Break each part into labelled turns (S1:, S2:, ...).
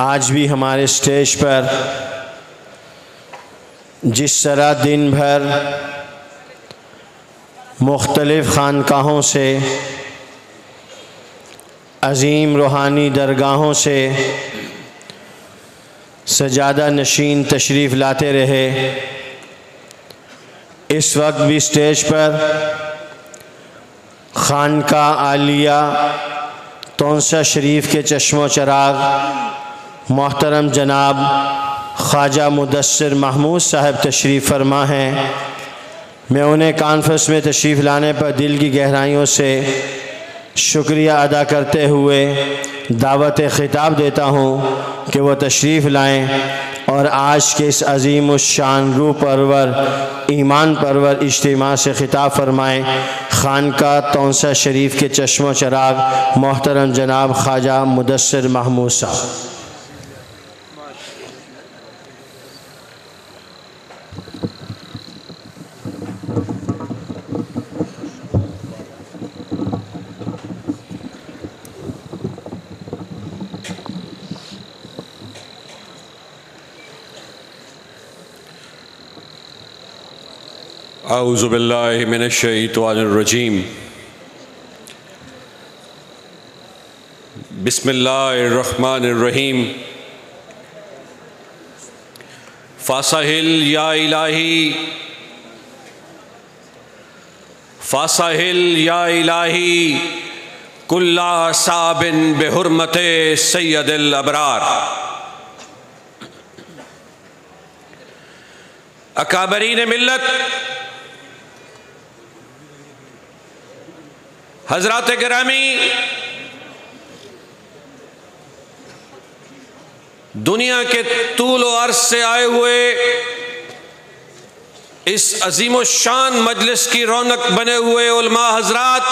S1: آج بھی ہمارے اسٹیج پر جس طرح دن بھر مختلف خانقاہوں سے، عظیم روحانی درگاہوں سے سجادہ نشین تشریف لاتے رہے، اس وقت بھی اسٹیج پر خانقاہ عالیہ تونسہ شریف کے چشم و چراغ محترم جناب خواجہ مدثر محمود صاحب تشریف فرما ہیں۔ میں انہیں کانفرنس میں تشریف لانے پر دل کی گہرائیوں سے شکریہ ادا کرتے ہوئے دعوت خطاب دیتا ہوں کہ وہ تشریف لائیں اور آج کے اس عظیم الشان روح پرور ایمان پرور اجتماع سے خطاب فرمائیں۔ خانقاہ تونسہ شریف کے چشم و چراغ محترم جناب خواجہ مدثر محمود صاحب۔
S2: اعوذ باللہ من الشیطان الرجیم، بسم اللہ الرحمن الرحیم۔ فاسہل یا الہی، فاسہل یا الہی کل صعب بحرمت سید الابرار۔ اکابرین ملت، حضرات گرامی، دنیا کے طول و عرض سے آئے ہوئے اس عظیم الشان مجلس کی رونق بنے ہوئے علماء حضرات،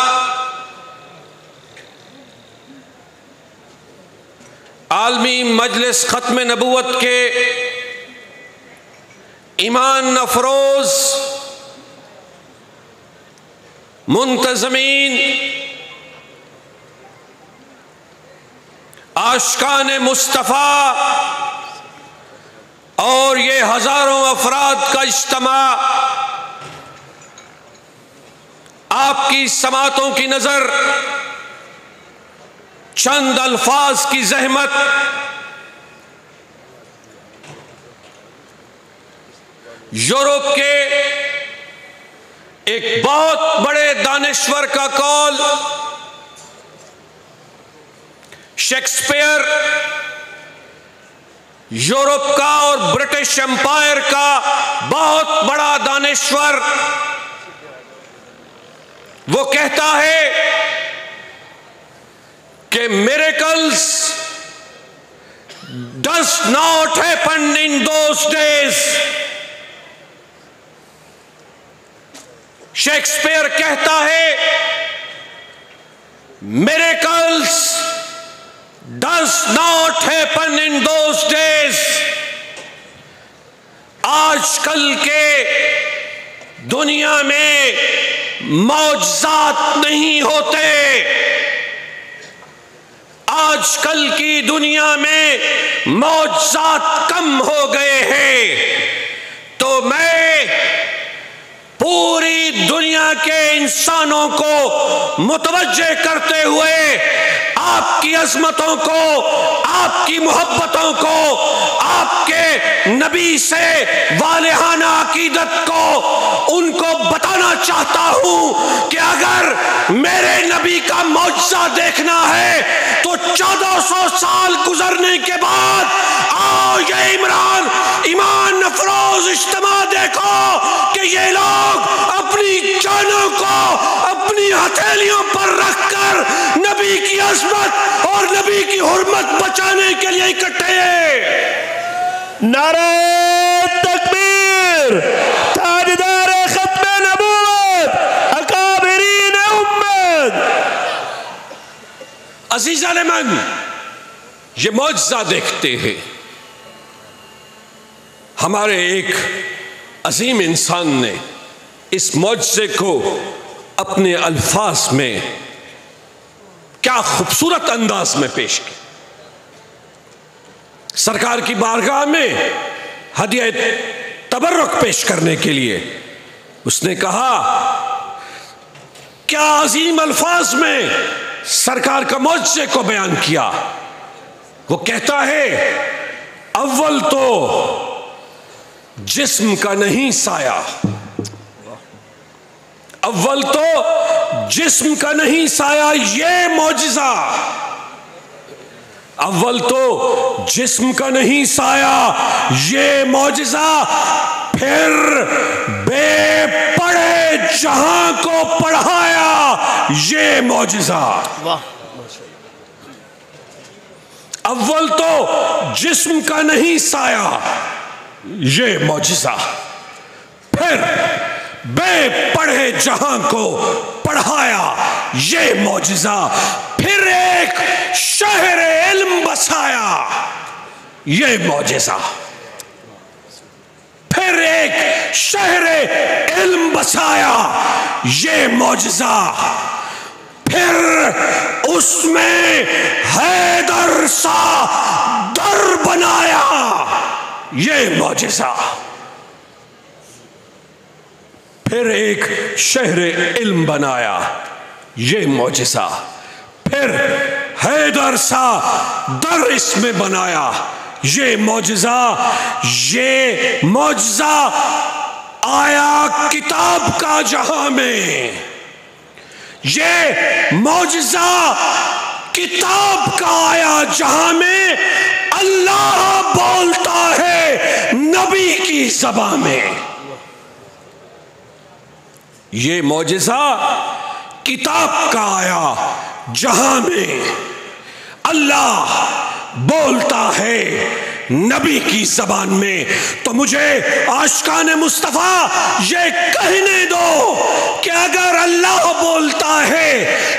S2: عالمی مجلس ختم نبوت کے ایمان افروز منتظمین، عاشقان مصطفیٰ اور یہ ہزاروں افراد کا اجتماع، آپ کی سماعتوں کی نظر چند الفاظ کی زحمت، یورپ کے ایک بہت بڑے دانشور کا قول، شیکسپیئر یورپ کا اور برٹش امپائر کا بہت بڑا دانشور، وہ کہتا ہے کہ miracles does not happen in those days۔ Shakespeare کہتا ہے miracles does not happen in those days۔ آج کل کے دنیا میں معجزات نہیں ہوتے، آج کل کی دنیا میں معجزات کم ہو گئے ہیں۔ تو میں پوری دنیا کے انسانوں کو متوجہ کرتے ہوئے آپ کی عظمتوں کو، آپ کی محبتوں کو، آپ کے نبی سے والہانہ عقیدت کو ان کو بتانا چاہتا ہوں کہ اگر میرے نبی کا معجزہ دیکھنا ہے تو 1400 سال گزرنے کے بعد آؤ یہ ایمان افروز اجتماع دیکھو کہ یہ لوگ اپنی جانوں کو اپنی ہتھیلیوں پر رکھ کر نبی کی عظمت اور نبی کی حرمت بچانے کے لیے اکٹھے ہیں۔
S1: نعرہ تکبیر، تاجدار ختم نبوت، اکابرین امت۔
S2: عزیزان من، یہ معجزہ دیکھتے ہیں، ہمارے ایک عظیم انسان نے اس معجزے کو اپنے الفاظ میں کیا خوبصورت انداز میں پیش کیا۔ سرکار کی بارگاہ میں ہدیہ تبرک پیش کرنے کے لیے اس نے کہا، کیا عظیم الفاظ میں سرکار کا معجزے کو بیان کیا۔ وہ کہتا ہے، اول تو جسم کا نہیں سایہ، اول تو جسم کا نہیں سایہ یہ معجزہ، اول تو جسم کا نہیں سایہ یہ معجزہ، پھر بے پڑھے جہاں کو پڑھایا یہ معجزہ۔ اول تو جسم کا نہیں سایہ یہ معجزہ، پھر بے پڑھے جہاں کو پڑھایا یہ معجزہ، پھر ایک شہر علم بسایا یہ معجزہ، پھر ایک شہر علم بسایا یہ معجزہ، پھر اس میں حیدر سا در بنایا یہ معجزہ، پھر ایک شہر علم بنایا یہ معجزہ، پھر حیدر سا در اس میں بنایا یہ معجزہ۔ یہ معجزہ آیا کتاب کا جہاں میں، یہ معجزہ کتاب کا آیا جہاں میں، اللہ بولتا ہے نبی کی زبان میں۔ یہ معجزہ کتاب کا آیا جہاں میں، اللہ بولتا ہے نبی کی زبان میں۔ تو مجھے عاشقان مصطفیٰ یہ کہنے دو کہ اگر اللہ بولتا ہے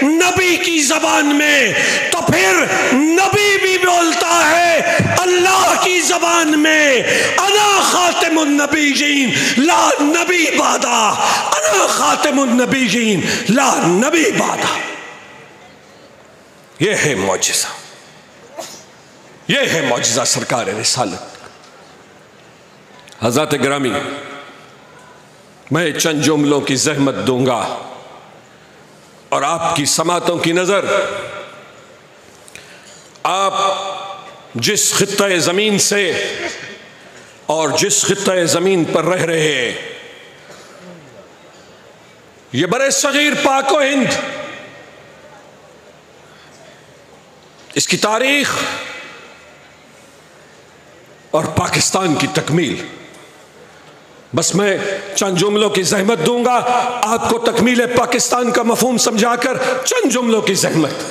S2: نبی کی زبان میں تو پھر نبی بھی بولتا ہے اللہ کی زبان میں، انا خاتم النبیین لا نبی بعدا، انا خاتم النبیین لا نبی بعدا۔ یہ ہے معجزہ، یہ ہے معجزہ سرکار رسالت۔ حضرات گرامی، میں چند جملوں کی زحمت دوں گا اور آپ کی سماعتوں کی نظر آپ جس خطہ زمین سے اور جس خطہ زمین پر رہ رہے ہیں، یہ برے صغیر پاک و ہند، اس کی تاریخ اور پاکستان کی تکمیل، بس میں چند جملوں کی زحمت دوں گا آپ کو تکمیل پاکستان کا مفہوم سمجھا کر، چند جملوں کی زحمت۔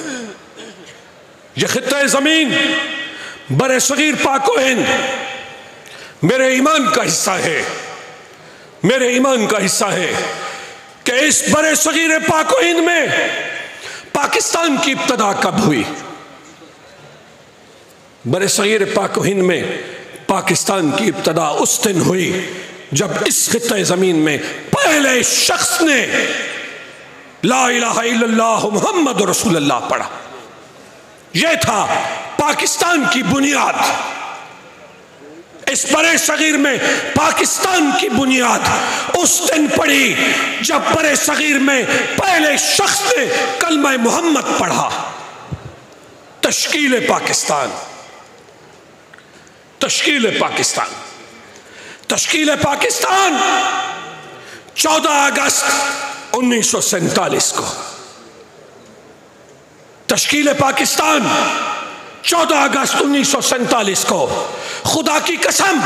S2: یہ خطہ زمین برے صغیر پاک و ہند میرے ایمان کا حصہ ہے، میرے ایمان کا حصہ ہے کہ اس برے صغیر پاک و ہند میں پاکستان کی ابتدا کب ہوئی؟ برے صغیر پاک و ہند میں پاکستان کی ابتدا اس دن ہوئی جب اس خطہ زمین میں پہلے شخص نے لا الہ الا اللہ محمد رسول اللہ پڑھا۔ یہ تھا پاکستان کی بنیاد، اس برے صغیر میں پاکستان کی بنیاد اس دن پڑھی جب برے صغیر میں پہلے شخص نے کلمہ محمد پڑھا۔ تشکیل پاکستان، تشکیل پاکستان، تشکیل پاکستان 14 اگست 1947 کو، تشکیل پاکستان 14 اگست 1947 کو۔ خدا کی قسم،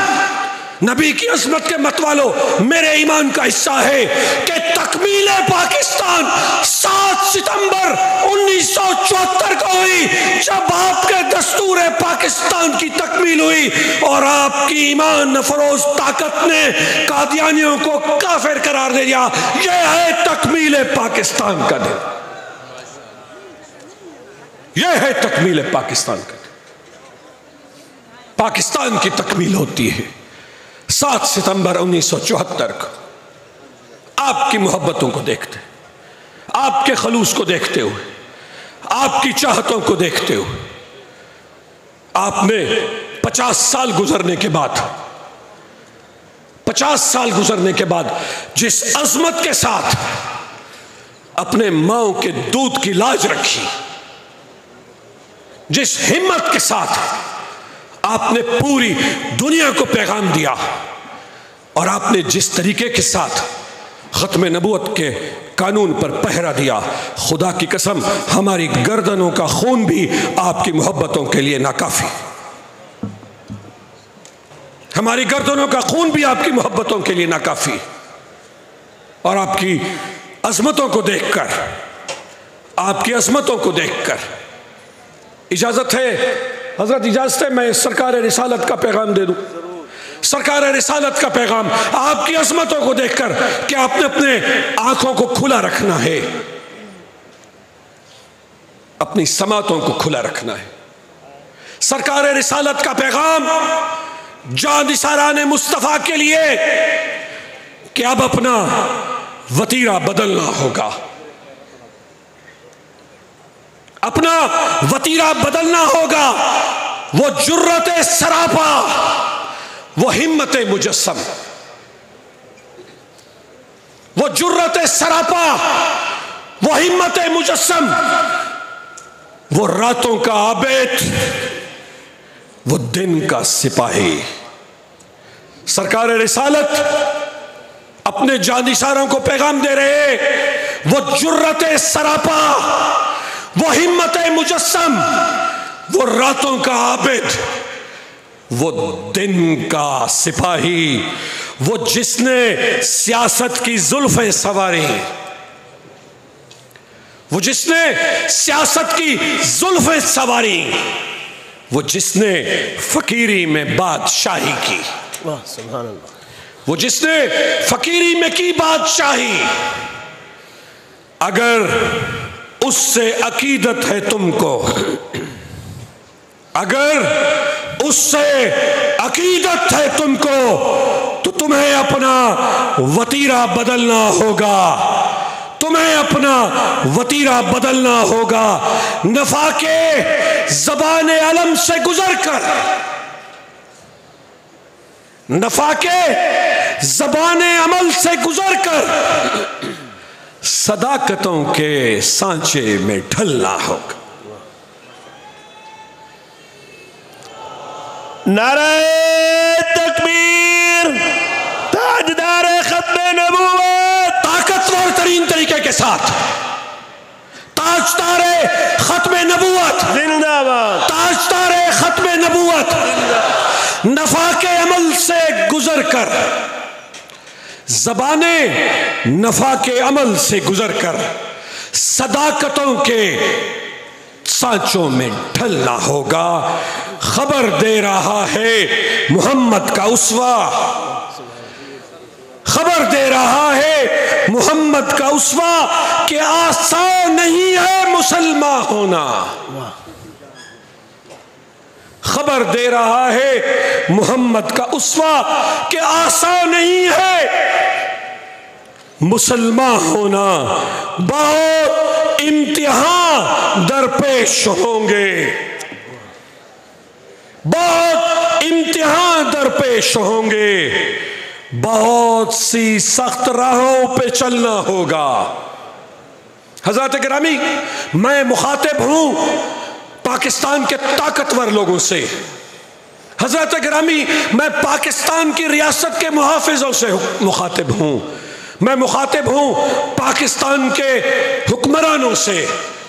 S2: نبی کی عظمت کے متوالو، میرے ایمان کا حصہ ہے کہ تکمیل پاکستان 7 ستمبر 1974 کو ہوئی، جب آپ کے دستور پاکستان کی تکمیل ہوئی اور آپ کی ایمان افروز طاقت نے قادیانیوں کو کافر قرار دے دیا۔ یہ ہے تکمیل پاکستان کا دن، یہ ہے تکمیل پاکستان کا دن۔ پاکستان کی تکمیل ہوتی ہے 7 ستمبر 1974 کو، آپ کی محبتوں کو دیکھتے، آپ کے خلوص کو دیکھتے ہوئے، آپ کی چاہتوں کو دیکھتے ہوئے، آپ نے 50 سال گزرنے کے بعد 50 سال گزرنے کے بعد جس عظمت کے ساتھ اپنے ماؤں کے دودھ کی لاج رکھی، جس ہمت کے ساتھ آپ نے پوری دنیا کو پیغام دیا، اور آپ نے جس طریقے کے ساتھ ختم نبوت کے قانون پر پہرا دیا، خدا کی قسم ہماری گردنوں کا خون بھی آپ کی محبتوں کے لیے ناکافی، ہماری گردنوں کا خون بھی آپ کی محبتوں کے لیے ناکافی۔ اور آپ کی عظمتوں کو دیکھ کر، آپ کی عظمتوں کو دیکھ کر، اجازت ہے حضرت، اجازت ہے میں سرکار رسالت کا پیغام دے دوں؟ سرکار رسالت کا پیغام آپ کی عظمتوں کو دیکھ کر کہ آپ نے اپنے آنکھوں کو کھلا رکھنا ہے، اپنی سماعتوں کو کھلا رکھنا ہے۔ سرکار رسالت کا پیغام جاں نثاران مصطفیٰ کے لیے کہ اب اپنا وتیرہ بدلنا ہوگا، اپنا وتیرہ بدلنا ہوگا۔ وہ جرت سراپا، وہ ہمت مجسم، وہ جرت سراپا، وہ ہمت مجسم، وہ راتوں کا عابد، وہ دن کا سپاہی۔ سرکار رسالت اپنے جانشاروں کو پیغام دے رہے، وہ جرت سراپا، وہ ہمت مجسم، وہ راتوں کا عابد، وہ دن کا سپاہی، وہ جس نے سیاست کی زلفیں سواری، وہ جس نے سیاست کی زلفیں سواری، وہ جس نے فقیری میں بادشاہی کی،
S1: سبحان اللہ،
S2: وہ جس نے فقیری میں کی بادشاہی۔ اگر اس سے عقیدت ہے تم کو، اگر اس سے عقیدت ہے تم کو، تو تمہیں اپنا وتیرہ بدلنا ہوگا، تمہیں اپنا وتیرہ بدلنا ہوگا۔ نفاق زبان علم سے گزر کر، نفاق زبان عمل سے گزر کر صداقتوں کے سانچے میں ڈھلنا ہوگا۔
S1: نعرہ تکبیر، تاجدار ختم نبوت،
S2: طاقتور ترین طریقے کے ساتھ تاجدار ختم نبوت،
S1: زندہ باد،
S2: تاجدار ختم نبوت، نفاق عمل سے گزر کر، زبان نفاق عمل سے گزر کر صداقتوں کے سانچوں میں ڈھلنا ہوگا۔ خبر دے رہا ہے محمد کا اسوہ، خبر دے رہا ہے محمد کا اسوہ کہ آسان نہیں ہے مسلمان ہونا، خبر دے رہا ہے محمد کا اسوہ کہ آسان نہیں ہے مسلمان ہونا۔ بہت امتحان درپیش ہوں گے، بہت امتحان درپیش ہوں گے، بہت سی سخت راہوں پہ چلنا ہوگا۔ حضرات گرامی، میں مخاطب ہوں پاکستان کے طاقتور لوگوں سے، حضرات گرامی میں پاکستان کی ریاست کے محافظوں سے مخاطب ہوں، میں مخاطب ہوں پاکستان کے حکمرانوں سے،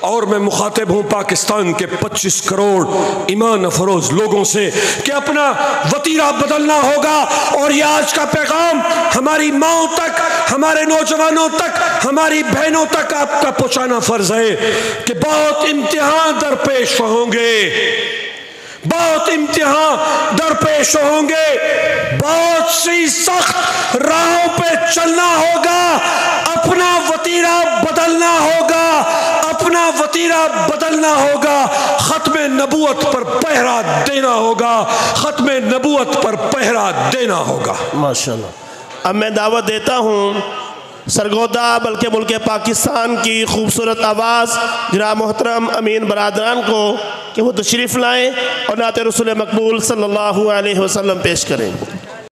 S2: اور میں مخاطب ہوں پاکستان کے 25 کروڑ ایمان افروز لوگوں سے کہ اپنا وتیرہ بدلنا ہوگا۔ اور یہ آج کا پیغام ہماری ماؤں تک، ہمارے نوجوانوں تک، ہماری بہنوں تک آپ کا پہنچانا فرض ہے کہ بہت امتحان درپیش ہوں گے، بہت امتحان درپیش ہوں گے، بہت سی سخت راہوں پہ چلنا ہوگا، اپنا وتیرہ بدلنا ہوگا، اپنا وتیرہ بدلنا ہوگا، ختم نبوت پر پہرا دینا ہوگا، ختم نبوت پر پہرا دینا ہوگا۔
S1: ماشاءاللہ۔ اب میں دعوت دیتا ہوں سرگودا بلکہ ملک پاکستان کی خوبصورت آواز جناب محترم امین برادران کو
S3: کہ وہ تشریف لائیں اور نعت رسول مقبول صلی اللہ علیہ وسلم پیش کریں۔